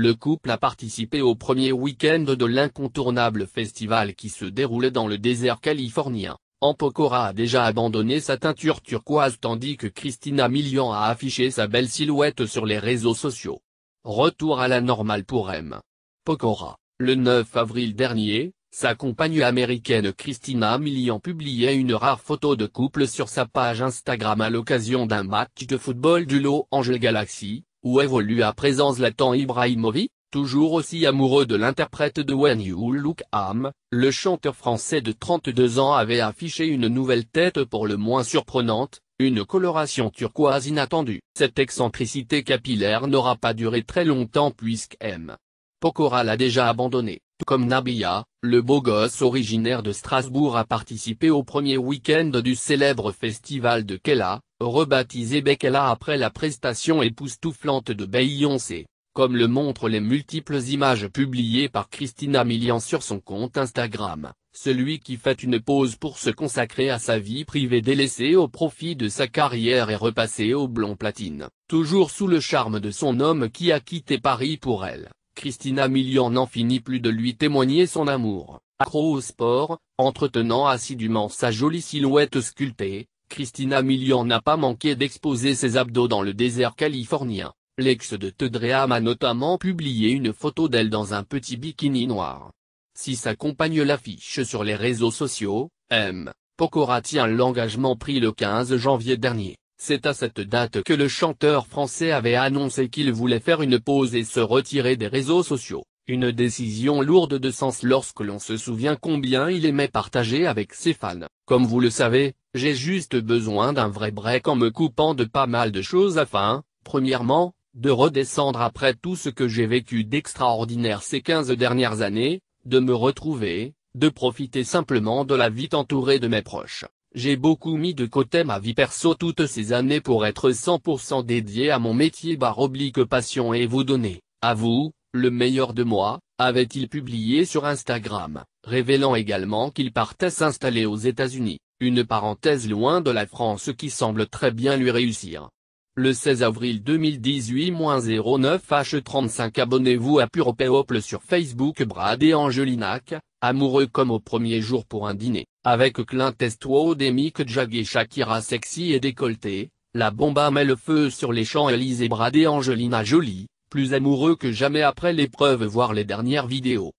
le couple a participé au premier week-end de l'incontournable festival qui se déroulait dans le désert californien. Pokora a déjà abandonné sa teinture turquoise tandis que Christina Milian a affiché sa belle silhouette sur les réseaux sociaux. Retour à la normale pour M. Pokora. Le 9 avril dernier, sa compagne américaine Christina Milian publiait une rare photo de couple sur sa page Instagram à l'occasion d'un match de football du Los Angeles Galaxy, où évolue à présent Zlatan Ibrahimović, toujours aussi amoureux de l'interprète de When You Look Am. Le chanteur français de 32 ans avait affiché une nouvelle tête pour le moins surprenante, une coloration turquoise inattendue. Cette excentricité capillaire n'aura pas duré très longtemps puisque M. Pokora l'a déjà abandonné. Comme Nabila, le beau gosse originaire de Strasbourg a participé au premier week-end du célèbre festival de Kela, rebaptisé Bekela après la prestation époustouflante de Beyoncé, comme le montrent les multiples images publiées par Christina Milian sur son compte Instagram. Celui qui fait une pause pour se consacrer à sa vie privée délaissée au profit de sa carrière est repassé au blond platine, toujours sous le charme de son homme qui a quitté Paris pour elle. Christina Milian n'en finit plus de lui témoigner son amour. Accro au sport, entretenant assidûment sa jolie silhouette sculptée, Christina Milian n'a pas manqué d'exposer ses abdos dans le désert californien. L'ex de Tedream a notamment publié une photo d'elle dans un petit bikini noir. Si sa compagne l'affiche sur les réseaux sociaux, M. Pokora tient l'engagement pris le 15 janvier dernier. C'est à cette date que le chanteur français avait annoncé qu'il voulait faire une pause et se retirer des réseaux sociaux, une décision lourde de sens lorsque l'on se souvient combien il aimait partager avec ses fans. Comme vous le savez, j'ai juste besoin d'un vrai break en me coupant de pas mal de choses afin, premièrement, de redescendre après tout ce que j'ai vécu d'extraordinaire ces 15 dernières années, de me retrouver, de profiter simplement de la vie entourée de mes proches. J'ai beaucoup mis de côté ma vie perso toutes ces années pour être 100% dédié à mon métier / passion et vous donner, à vous, le meilleur de moi, avait-il publié sur Instagram, révélant également qu'il partait s'installer aux États-Unis, une parenthèse loin de la France qui semble très bien lui réussir. Le 16 avril 2018-09h35 Abonnez-vous à Pure People sur Facebook. Brad et Angelinac, amoureux comme au premier jour pour un dîner, avec Clint Eastwood et Mick Jagger. Shakira sexy et décolletée, la bomba met le feu sur les Champs-Élysées. Brad et Angelina Jolie, plus amoureux que jamais après l'épreuve. Voir les dernières vidéos.